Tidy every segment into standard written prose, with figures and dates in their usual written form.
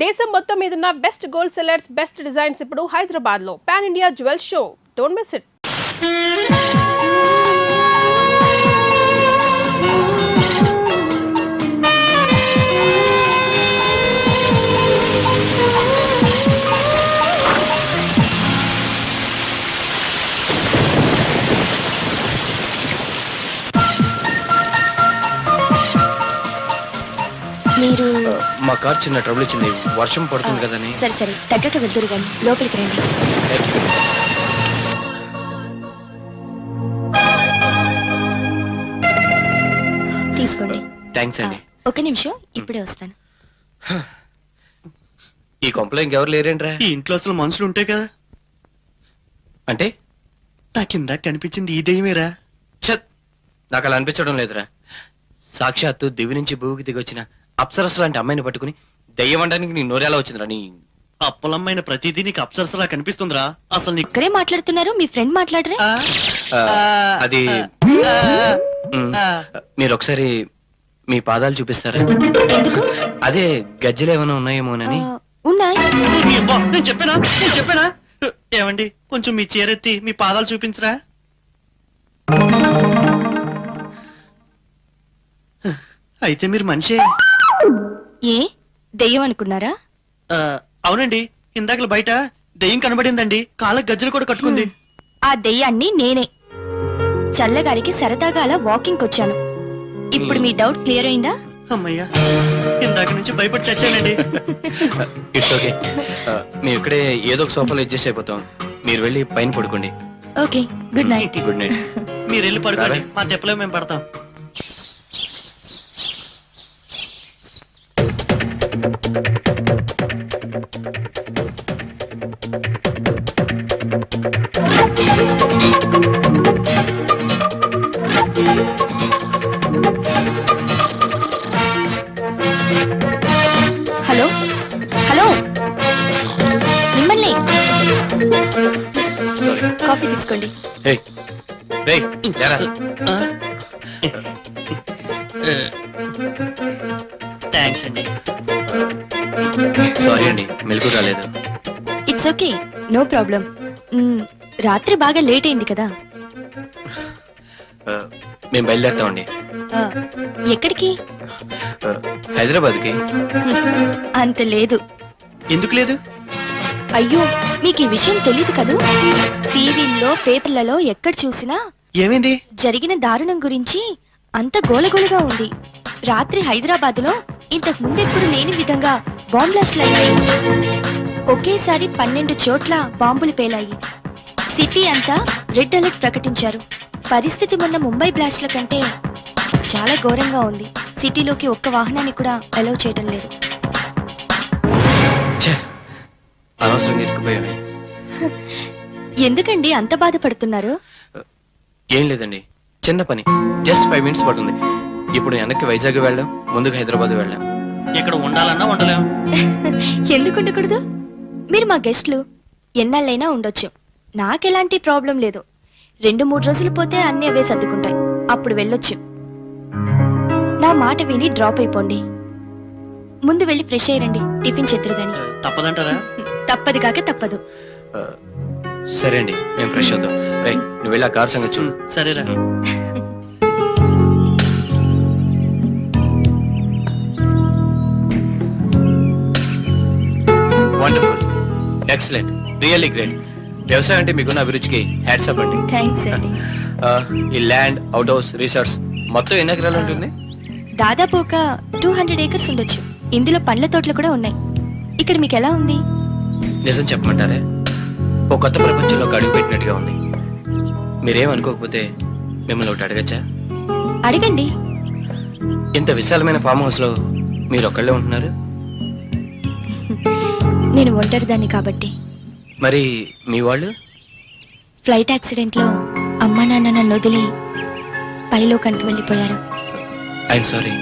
దేశం మొత్తం మీదున్న best gold sellers, best designs ఇప్పుడు హైదరాబాద్ లో pan India jewel show. Don't miss it. మీరు మా కార్ చిన్న ట్రబుల్ ఇచ్చింది, వర్షం పడుతుంది కదని. సరే సరే తగ్గక వెళ్తురు కానీ లోపలికి రండి. తీసుకోండి. థ్యాంక్స్ అండి. ఒక నిమిషం, ఇప్పుడే వస్తాను. ఈ కొంపలో ఇంకెవరు లేరేంట్రా? ఈ ఇంట్లో అసలు మనుషులు ఉంటాయి కదా. అంటే నా కింద కనిపించింది ఈ దెయ్యమేరా? ఛత్, నాకు అలా అనిపించడం లేదురా. సాక్షాత్తు దివి నుంచి భూమికి దిగొచ్చిన అప్సరస్ లాంటి అమ్మాయిని పట్టుకుని దెయ్యం అనడానికి నీ నోరేలా వచ్చిందిరా? నీ అప్పలమ్మైన ప్రతిదీ నీకు అప్సరసలా కనిపిస్తుందిరా. అసలు నీకు ఇక్కడే మాట్లాడుతున్నారు, మీ ఫ్రెండ్ మాట్లాడరే? అది మీరు ఒకసారి మీ పాదాలు చూపిస్తారా? ఎందుకు? అదే గజ్జలు ఏమైనా ఉన్నాయేమోనని. ఉన్నాయి. నేను చెప్పానా? ఏమండి, కొంచెం మీ చీరెత్తి మీ పాదాలు చూపించరా? అయితే మీరు మనిషే. ఏ దెయ్యం అనుకున్నారా? అవునండి, ఇందాకలు బయట దెయ్యం కనబడిందండి. కాళ్ళకి గజ్జలు కూడా కట్టుకుంది. ఆ దెయ్యాన్ని నేనే. చల్లగారికి సరదాగా అలా వాకింగ్ వచ్చాను. ఇప్పుడు మీ డౌట్ క్లియర్ అయిందా? అమ్మయ్యా, ఇందాక నుంచి భయపడి చచ్చానండి. It's okay. మేము ఇక్కడే ఏదో ఒక సోఫాలో అడ్జస్ట్ అయిపోతాం. మీరు వెళ్ళి పైన పడుకోండి. Okay, good night. Good night. మీరు వెళ్ళి పడుకోండి, మా తెప్పలో మేము పడతాం. హలో హలో, మిమ్మల్ని. కాఫీ తీసుకోండి. థ్యాంక్స్ అండి. సారీ అండి, మెలకు రాలేదు. It's okay, no problem. రాత్రి బాగా లేట్ అయింది కదా. మేము బయలుదేరుతామండి. ఎక్కడికి? హైదరాబాద్కి. అంత లేదు. ఎందుకు లేదు? అయ్యో, మీకు ఈ విషయం తెలీదు కదూ. టీవీల్లో పేపర్లలో ఎక్కడ చూసినా ఏమైంది? జరిగిన దారుణం గురించి అంత గోలగోలగా ఉంది. రాత్రి హైదరాబాద్ లో ఇంతకు ముందెప్పుడు లేని విధంగా బాంబ్ బ్లాస్ట్లు అయ్యాయి. ఒకేసారి 12 చోట్ల బాంబులు పేలాయి. సిటీ అంతా రెడ్ అలర్ట్ ప్రకటించారు. పరిస్థితి మొన్న ముంబై బ్లాస్ట్ల కంటే చాలా ఘోరంగా ఉంది. సిటీలోకి ఒక్క వాహనాన్ని కూడా అలౌ చేయడం లేదు. అనవసరంగా ఇరుక్కుపోయాను. ఎందుకండి అంత బాధపడుతున్నారు? ఏం లేదండి, చిన్న పని, జస్ట్ 5 మినిట్స్ పడుతుంది. ఇప్పుడు వెనక్కి వైజాగ్ వెళ్ళాం, ముందుకు హైదరాబాద్ వెళ్ళాం. ఇక్కడ ఉండాలన్నా ఉండలేం. ఎందుకు ఉండకూడదు? మీరు మా గెస్ట్లు, ఎన్నాళ్ళైనా ఉండొచ్చు. నాకెలాంటి ప్రాబ్లం లేదు. 2-3 రోజులు పోతే అన్నీ అవే సర్దుకుంటాయి. అప్పుడు వెళ్ళొచ్చు. నా మాట విని డ్రాప్ అయిపోండి. ముందు వెళ్ళి ఫ్రెష్ అయ్యండి, టిఫిన్ చేతురు గాని. తప్పదంటారా? తప్పదు కాక తప్పదు. సరే అండి, మేము ఫ్రెష్ అవుతాం. రై, నువ్వు వెళ్ళి ఆ కార్ సంగతి చూడు. సరేరా. Wonderful, excellent, really great. వ్యవసాయం అంటే మీకున్న అభిరుచికి హ్యాట్స్ అప్ అండి. థ్యాంక్స్ అండి. ఈ ల్యాండ్, అవుట్ హౌస్, రిసార్ట్స్ మొత్తం ఎన్ని ఎకరాలు ఉంటుంది? దాదాపు ఒక 200 ఏకర్స్ ఉండొచ్చు. ఇందులో పండ్ల తోటలు కూడా ఉన్నాయి. ఇక్కడ మీకు ఎలా ఉంది? నిజం చెప్పమంటారే, ఓ కొత్త ప్రపంచంలో అడుగు పెట్టినట్టుగా ఉంది. మీరేం అనుకోకపోతే మిమ్మల్ని ఒకటి అడగచ్చా? అడగండి. ఇంత విశాలమైన ఫామ్ హౌస్ లో మీరు ఒక్కళ్ళే ఉంటున్నారు? నేను ఒంటరిదాన్ని కాబట్టి. మరి మీ వాళ్ళు? ఫ్లైట్ యాక్సిడెంట్ లో అమ్మా నాన్న నన్ను వదిలి పైలోకానికి వెళ్ళిపోయారు. I'm sorry.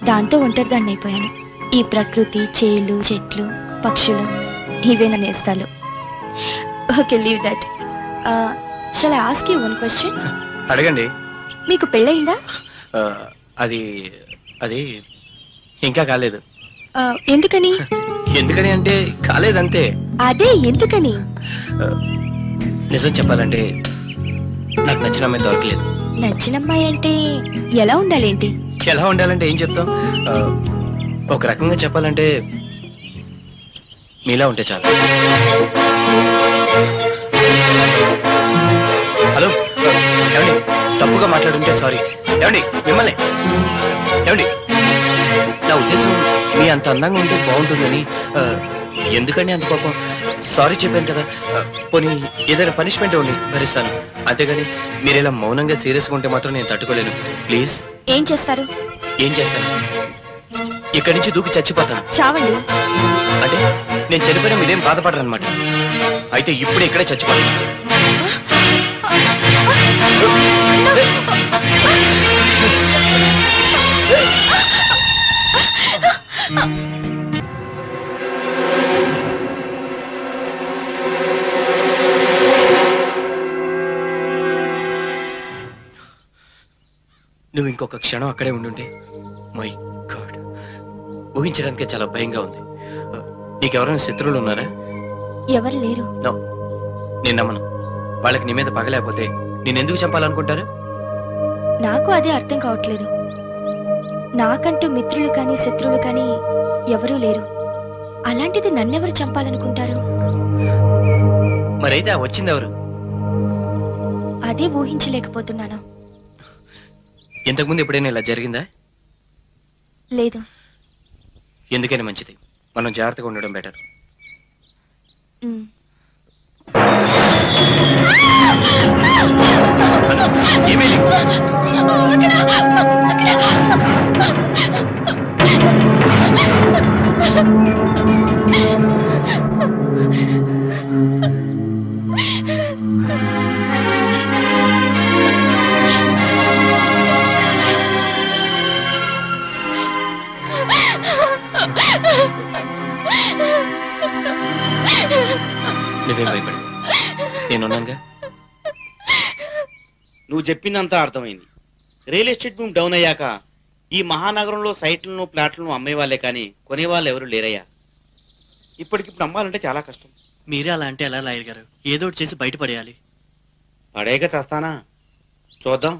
దాంతో ఒంటరిదాన్ని అయిపోయాను. ఈ ప్రకృతి, చేలు, చెట్లు, పక్షులు ఇవే నా నేస్తాలు. Okay, leave that. Shall I ask you one question? అడగండి. మీకు పెళ్ళయిందా? అది అది ఇంకా కాలేదు. ఎందుకని? ఎందుకని అంటే కాలేదంతే. అదే ఎందుకని? నిజం చెప్పాలంటే నాకు నచ్చిన అమ్మాయి దొరకలేదు. నచ్చినమ్మాయి అంటే ఎలా ఉండాలేంటి? ఎలా ఉండాలంటే ఏం చెప్తాం? ఒక రకంగా చెప్పాలంటే మీలా ఉంటే చాలు. హలో ఏమండి, తప్పుగా మాట్లాడుంటే సారీ. ఏమండి మిమ్మల్ని ఏమండి, నా ఉద్దేశం మీ అంత అందంగా ఉంటే బాగుంటుందని. ఎందుకండి అంత కోపం? సారీ చెప్పాను కదా. పోనీ ఏదైనా పనిష్మెంట్ ఉండి భరిస్తాను, అంతేగాని మీరు ఇలా మౌనంగా సీరియస్గా ఉంటే మాత్రం నేను తట్టుకోలేను. ప్లీజ్. ఏం చేస్తారు? ఏం చేస్తాను? ఇక్కడి నుంచి దూకి చచ్చిపోతాను. చావండి. అంటే నేను చనిపోయినా మీరేం బాధపడరు అనమాట. అయితే ఇప్పుడే ఇక్కడే చచ్చిపోతాను. నువ్వు ఇంకొక క్షణం అక్కడే ఉండుంటే, మై గాడ్, ఊహించడానికే చాలా భయంగా ఉంది. నీకెవరైనా శత్రువులు ఉన్నారా? ఎవరు లేరు. నో, నేను నమ్మను. వాళ్ళకి నీ మీద పగలేకపోతే నేనెందుకు చంపాలనుకుంటారు? నాకు అదే అర్థం కావట్లేదు. నాకంటూ మిత్రులు కానీ శత్రువులు కానీ ఎవరూ లేరు. అలాంటిది నన్నెవరు చంపాలనుకుంటారు? మరైతే ఆ వచ్చిందెవరు? అదే ఊహించలేకపోతున్నాను. ఇంతకుముందు ఎప్పుడైనా ఇలా జరిగిందా? లేదు. ఎందుకైనా మంచిది, మనం జాగ్రత్తగా ఉండడం బెటర్. ఉమ్. ఏమైంది? నువ్వేం భయపడు, నేనున్నానుగా. నువ్వు చెప్పిందంతా అర్థమైంది. రియల్ ఎస్టేట్ భూమి డౌన్ అయ్యాక ఈ మహానగరంలో సైట్లను ప్లాట్లను అమ్మేవాళ్లే కానీ కొనేవాళ్ళు ఎవరు లేరయ్యా. ఇప్పటికిప్పుడు అమ్మాలంటే చాలా కష్టం. మీరే అలా అంటే ఎలా లాయర్ గారు? ఏదో ఒకటి చేసి బయటపడేయాలి. పడేయక చేస్తానా? చూద్దాం.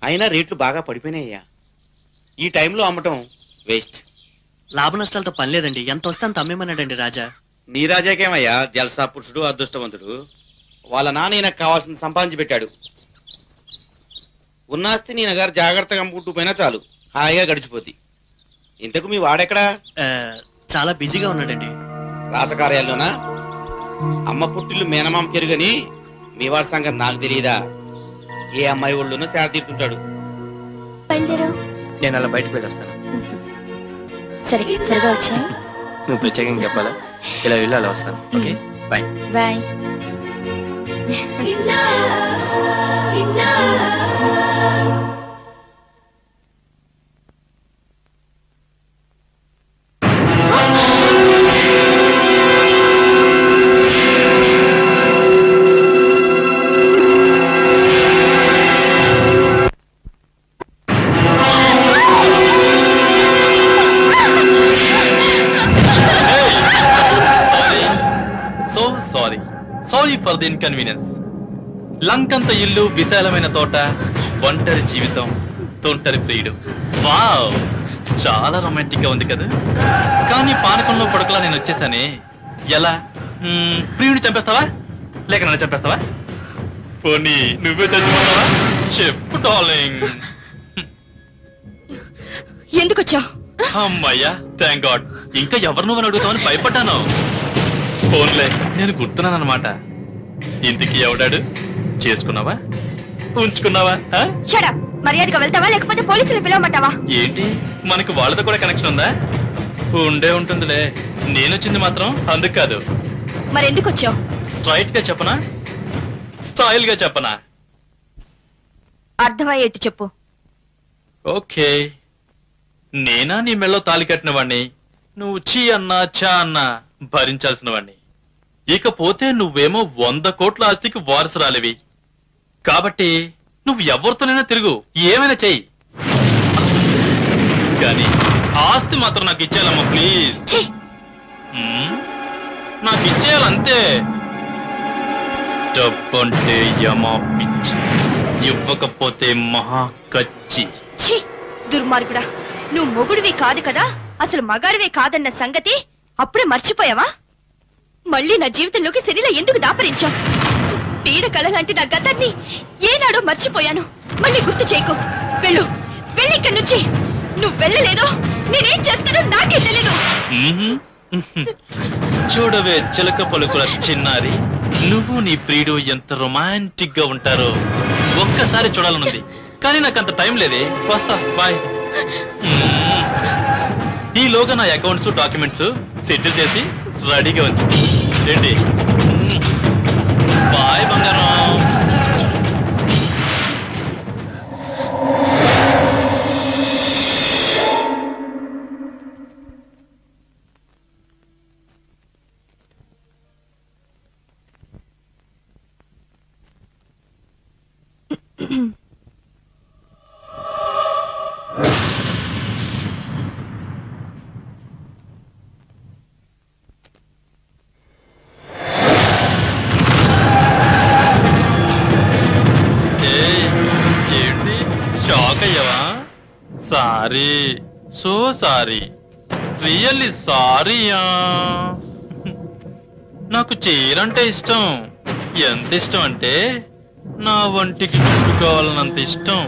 అయినా రేట్లు బాగా పడిపోయినాయ్యా. ఈ టైంలో అమ్మటం వేస్ట్. లాభ నష్టాలతో పని లేదండి. ఎంత వస్తే అంత అమ్మేమన్నాడండి రాజా. నీ రాజాకేమయ్యా, జల్సా పురుషుడు, అదృష్టవంతుడు. వాళ్ళ నాన్న ఈయనకు కావాల్సిన సంపాదించి పెట్టాడు. ఉన్నాస్తి నీ గారు జాగ్రత్తగా అమ్ముకుంటూ పోయినా చాలు, హాయిగా గడిచిపోద్ది. ఇంతకు మీ వాడెక్కడా? చాలా బిజీగా ఉన్నాడండి. రాతకార్యాల్లోనా? అమ్మ పుట్టిల్లు మేనమామ తిరుగని మీ వాడి సంగతి నాకు తెలియదా? ఏ అమ్మాయి ఒళ్ళునో సేద తీరుతుంటాడు. బయలుదేరు. నేను అలా బయటకు వెళ్ళొస్తాను. సరే, త్వరగా వచ్చా. నువ్వు ప్రత్యేకంగా చెప్పాలా? ఇలా వెళ్ళి అలా వస్తాను. Okay, bye. Bye. Sorry for the inconvenience. లంకంత ఇల్లు, విశాలమైన తోట, ఒంటరి జీవితం, తొంటరి ప్రియుడు. వావ్, చాలా రొమాంటిక్ గా ఉంది కదా. కానీ పానకంలో పడుకులా నేను వచ్చేసానే. ఎలా? ప్రియుడిని చంపేస్తావా లేక నన్ను చంపేస్తావా? పోనీ నువ్వే చచ్చిపోతావా? చెప్పు డార్లింగ్. ఎందుకు వచ్చా? అమ్మయ్యా, థ్యాంక్ గాడ్. ఇంకా ఎవరు నువ్వు అడుగుతావని భయపడ్డాను. ఫోన్లే, నేను గుర్తున్నానమాట. ఇంటికి ఎవడాడు? చేసుకున్నావా, ఉంచుకున్నావా? షడప్. మర్యాదగా వెళ్తావా లేకపోతే పోలీసులు పిలవమంటావా? ఏంటి, మనకు వాళ్ళతో కూడా కనెక్షన్ ఉందా? ఉండే ఉంటుందిలే. నేనొచ్చింది మాత్రం అందుకు కాదు. మరెందుకు వచ్చావు? స్ట్రైట్ గా చెప్పనా, స్టైల్ గా చెప్పనా? అర్థమయ్యేట్టు చెప్పు. ఓకే, నేనా నీ మెళ్ళో తాలి కట్టిన వాణ్ణి, నువ్వు చీ అన్నా చా అన్నా భరించాల్సిన వాణ్ణి. ఇకపోతే నువ్వేమో 100 కోట్ల ఆస్తికి వారసురాలివి. కాబట్టి నువ్వు ఎవరితోనైనా తిరుగు, ఏమైనా చెయ్యి. కానీ ఆస్తి మాత్రం నాకు ఇచ్చేయాలమ్మా ప్లీజ్. ఛీ! నాకు ఇచ్చేయాలంతే. డబ్బంటే యమా పిచ్చి, ఇవ్వకపోతే మహా కచ్చి. ఛీ! దుర్మార్గుడా, నువ్వు మొగుడివి కాదు కదా, అసలు మగాడివే కాదన్న సంగతి అప్పుడే మర్చిపోయావా? మళ్ళీ నా జీవితంలోకి శనిలా ఎందుకు దాపరించావు? పీడ కళలాంటి నా గతాన్ని ఏనాడో మర్చిపోయాను. మళ్ళీ గుర్తు చేయకు. వెళ్ళు, వెళ్ళి ఇక్కడి నుంచి. నువ్వు వెళ్ళలేదో నేనేం చేస్తానో నాకే తెలీదు. చూడవే చిలక పలుకుల చిన్నారి, నువ్వు నీ ప్రియుడు ఎంత రొమాంటిక్ గా ఉంటారో ఒక్కసారి చూడాలనుంది, కానీ నాకు అంత టైం లేదే. వస్తా, బాయ్. ఈలోగా నా అకౌంట్స్ డాక్యుమెంట్స్ సెటిల్ చేసి రెడీగా ఉంచు. రండి. బాయ్ బంగారం. ఏంటి షాక్ అయ్యావా? సారీ, సో సారీ, రియల్లీ సారీయా. నాకు చీరంటే ఇష్టం. ఎంత ఇష్టం అంటే నా వంటికి చుట్టుకోవాలన్నంత ఇష్టం.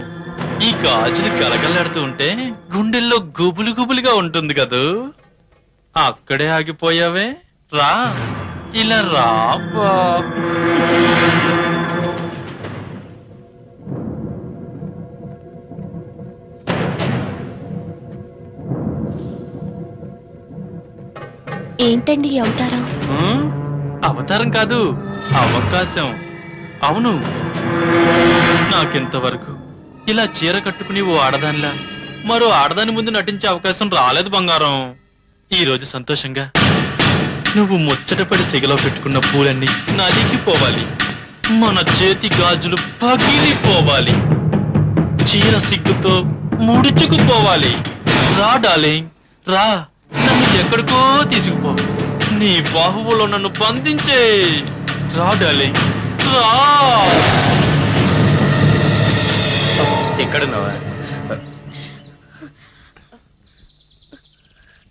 ఈ గాజులు కలగలాడుతూ ఉంటే గుండెల్లో గుబులు గుబులుగా ఉంటుంది కదూ. అక్కడే ఆగిపోయావే, రా, ఇలా రా. ఏంటండి ఈ అవతారం? అవతారం కాదు, అవకాశం. అవును, నాకింతవరకు ఇలా చీర కట్టుకుని ఓ ఆడదానిలా మరో ఆడదాని ముందు నటించే అవకాశం రాలేదు బంగారం. ఈ రోజు సంతోషంగా నువ్వు ముచ్చటపడి సిగలో పెట్టుకున్న పూలన్నీ నలిగిపోవాలి, మన చేతి గాజులు పగిలిపోవాలి, చీర సిగ్గుతో ముడుచుకుపోవాలి. రా డార్లింగ్, రా, నన్ను ఎక్కడికో తీసుకుపో. నీ బాహువులో నన్ను బంధించే. రా డార్లింగ్, రా. ఎక్కడున్నావా?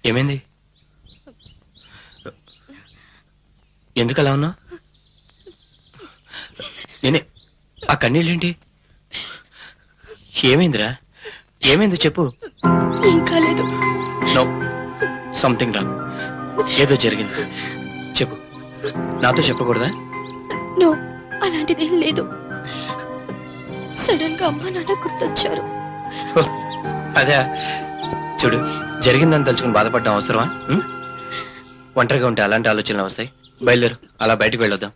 ఏమైంది? ఎందుకు అలా ఉన్నావు? నేనే. ఆ కన్నీళ్ళేంటి? ఏమైందిరా? ఏమైంది చెప్పు. ఏం కాలేదు. No, something wrong. ఏదో జరిగింది, చెప్పు. నాతో చెప్పకూడదా? నో, అలాంటిదేం లేదు. సడన్ గా అమ్మా నాన్న గుర్తొచ్చారు. హో, అదే. చూడు, జరిగిందని తలుచుకుని బాధపడడం అవసరమా? ఒంటరిగా ఉంటే అలాంటి ఆలోచనలు వస్తాయి. బయలుదేరు, అలా బయటకు వెళ్ళొద్దాం.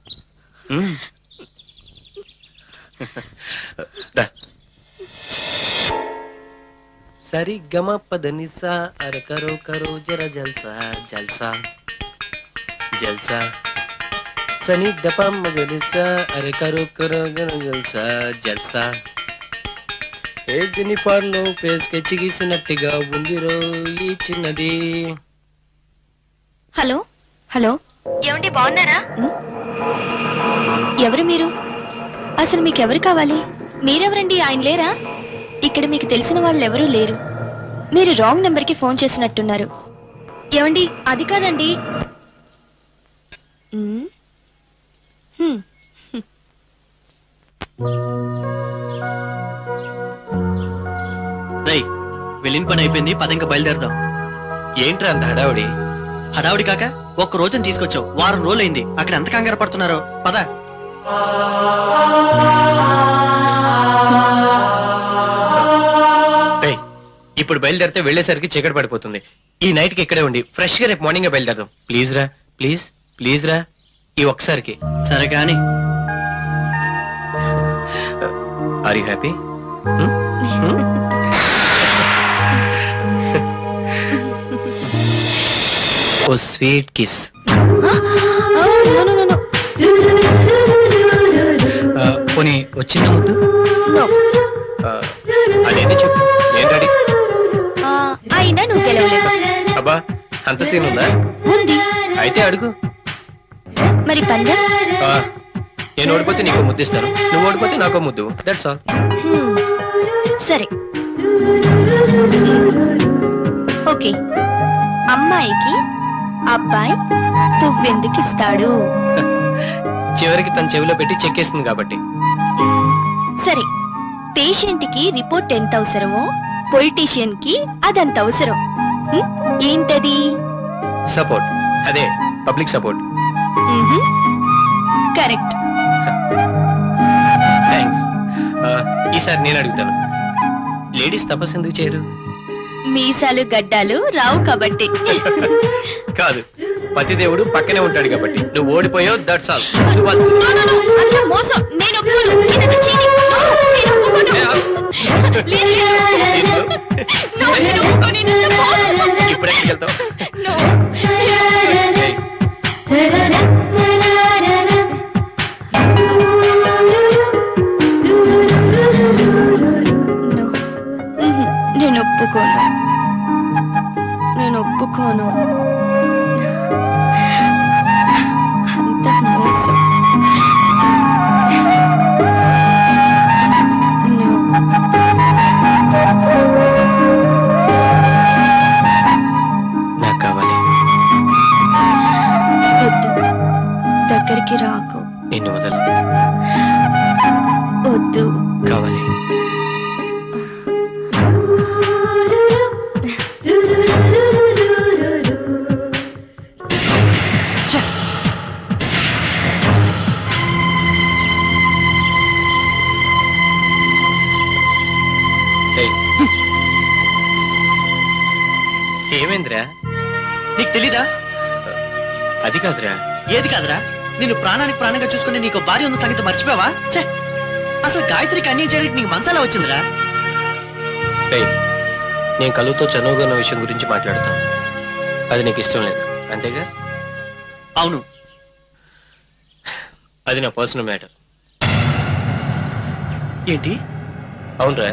సరి గమ పదనిసా అర కరో కరో జర జల్సా జల్సా జల్సా సని దప మగనిసా అర కరో కరో జర జల్సా జల్సా. ఏ జెనిఫర్లో పేస్కెచ్చి గీసినట్టుగా ఉందిరో ఈ చిన్నది. హలో హలో, ఏమండి బాగున్నారా? ఎవరు మీరు? అసలు మీకెవరు కావాలి? మీరెవరండి? ఆయన లేరా? ఇక్కడ మీకు తెలిసిన వాళ్ళు ఎవరూ లేరు. మీరు రాంగ్ నెంబర్ కి ఫోన్ చేసినట్టున్నారు. ఏమండి, అది కాదండి. రై, వెళ్ళిన పని అయిపోయింది, పద ఇంకా బయలుదేరదాం. ఏంట్రా అంత హడావుడి? హడావుడి కాక ఒక్క రోజుని తీసుకొచ్చావు, వారం రోజులైంది. అక్కడ ఎంత కంగారు పడుతున్నారో. పద. ఇప్పుడు బయలుదేరితే వెళ్ళేసరికి చీకటి పడిపోతుంది. ఈ నైట్ కి ఇక్కడే ఉండి ఫ్రెష్ గా రేపు మార్నింగ్ బయలుదేరదాం. ప్లీజ్ రా, ప్లీజ్ ప్లీజ్ రా, ఈ ఒక్కసారికి. సరే కానీ. Are you happy? Oh sweet kiss. పోనీ వచ్చిందా ముద్దు? అదేంటి చెప్పు, నేను రెడీ. అయినా నువ్వు గెలవలేవు. అబ్బా అంత సీన్ ఉందా? ఉంది. అయితే అడుగు. మరి పందెం? ఆ, నేను ఓడిపోతే నీకు ముద్దిస్తాను, నువ్వు ఓడిపోతే నాకో ముద్దు. That's all. సరే ఓకే. అమ్మాయికి అబ్బాయి పువ్వెందుకు ఇస్తాడు? చివరికి తన చెవిలో పెట్టి చెక్కేస్తుంది కాబట్టి. సరే, పేషెంట్ కి రిపోర్ట్ ఎంత అవసరమో పొలిటీషియన్ కి అదంత అవసరం. ఏంటది? సపోర్ట్. అదే పబ్లిక్ సపోర్ట్. కరెక్ట్. థ్యాంక్స్. ఈసారి నేను అడుగుతాను, లేడీస్ తపస్సు ఎందుకు చేయరు? మీసాలు గడ్డాలు రావు కాబట్టి. కాదు, పతిదేవుడు పక్కనే ఉంటాడు కాబట్టి. నువ్వు ఓడిపోయావు, దట్స్ ఆల్. అంత మోసం. నేను ఒప్పుకోను. ఇదంతా cheating. No, నేను ఒప్పుకోను. లేదు, లేదు. No, నేను ఒప్పుకోను. ఇదంతా మోసం. ఇప్పుడు ఎక్కడికి వెళ్తావు? No. No. నేను ఒప్పుకోను. నేను ఒప్పుకోను. అంత మోసం. No. నాకు కావాలి. వద్దు. దగ్గరికి రాకు. నిన్ను వదలు. వద్దు. కావాలి. ఏయ్. ఏమైందిరా? నీకు తెలీదా? అది కాదురా. ఏది కాదురా? నిన్ను ప్రాణానికి ప్రాణంగా చూసుకుని నీకు భార్య ఉన్న సంగతి మర్చిపోవా? ఛే! అసలు గాయత్రికి అన్యాయం చేయడానికి నీకు మనసాలా వచ్చిందిరా? ఏయ్, నేను కలుతో చనువుగా ఉన్న విషయం గురించి మాట్లాడతాను. అది నీకు ఇష్టం లేదు అంతేగా? అవును. అది నా పర్సనల్ మ్యాటర్. ఏంటి? అవునరా,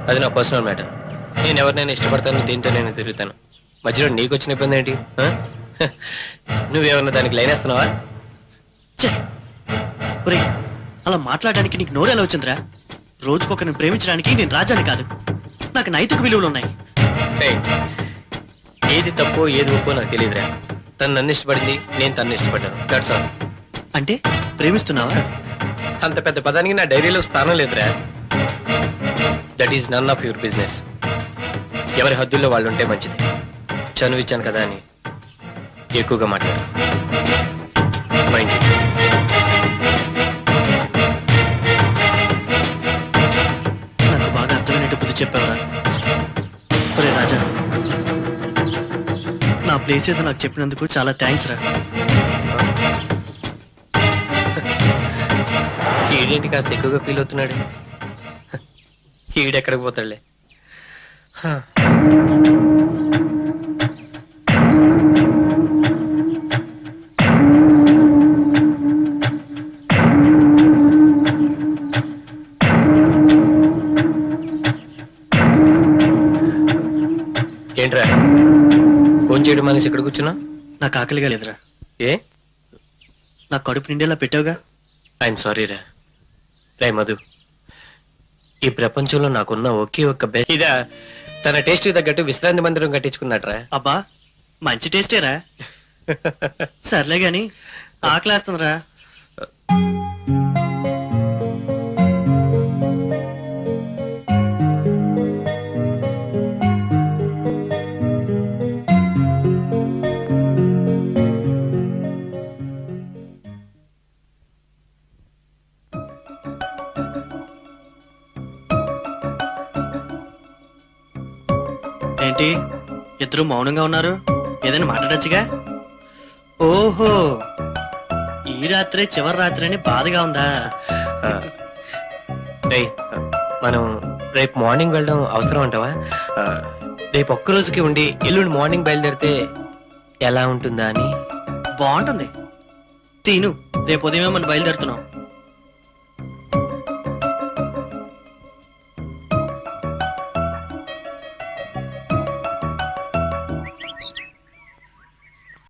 అది నా పర్సనల్ మ్యాటర్. నేను ఎవరినైనా ఇష్టపడతాను, దీంతో నేను తిరుగుతాను. మధ్యలో నీకు వచ్చిన ఇబ్బంది ఏంటి? నువ్వేమన్నా దానికి లైన్ వేస్తున్నావా? ఛే! ఒరేయ్, అలా మాట్లాడడానికి నీకు నోరు ఎలా వచ్చిందిరా? రోజుకొకరిని ప్రేమించడానికి నేను రాజాని కాదు. నాకు నైతిక విలువలు ఉన్నాయి. ఏయ్, ఏది తప్పో ఏది ఒప్పో నాకు తెలియదురా. తను నన్ను ఇష్టపడింది, నేను తన్ను ఇష్టపడ్డాను. That's all. అంటే ప్రేమిస్తున్నావా? అంత పెద్ద పదానికి నా డైరీలో స్థానం లేదురా. That is none of your business. ఎవరి హద్దుల్లో వాళ్ళు ఉంటే మంచిది. చనువు ఇచ్చాను కదా అని ఎక్కువగా మాట్లాడు. మైండ్. నాకు బాగా అర్థమైనట్టు బుద్ధి చెప్పావురా. ఒరే రాజా, నా ప్లేస్ ఏదో నాకు చెప్పినందుకు చాలా థ్యాంక్స్ రా. ఈడేంటి కాస్త ఎక్కువగా ఫీల్ అవుతున్నాడు? ఈడెక్కడికి పోతాడులే. ఏంట్రా ఫోన్ చేయడం మనిషి ఇక్కడ కూర్చున్నా? నాకు ఆకలిగా లేదురా. ఏ? నా కడుపు నిండేలా పెట్టావుగా. ఐఎమ్ సారీ రా. రే మధు, ఈ ప్రపంచంలో నాకున్న ఒకే ఒక్క బెస్ట్ ఇదా తన టేస్ట్ తగ్గట్టు విశ్రాంతి మందిరం కట్టించుకున్నట్రా. అబ్బా, మంచి టేస్టేరా. సర్లే గాని ఆకలేస్తుందిరా. ఏంటి ఇద్దరు మౌనంగా ఉన్నారు? ఏదైనా మాట్లాడచ్చుగా. ఓహో, ఈ రాత్రే చివరి రాత్రి అని బాధగా ఉందా? రేయ్, మనం రేపు మార్నింగ్ వెళ్ళడం అవసరం అంటావా? రేపు ఒక్క రోజుకి ఉండి ఎల్లుండి మార్నింగ్ బయలుదేరితే ఎలా ఉంటుందా అని. బాగుంటుంది. తీను, రేపు ఉదయమే మనం బయలుదేరుతున్నాం.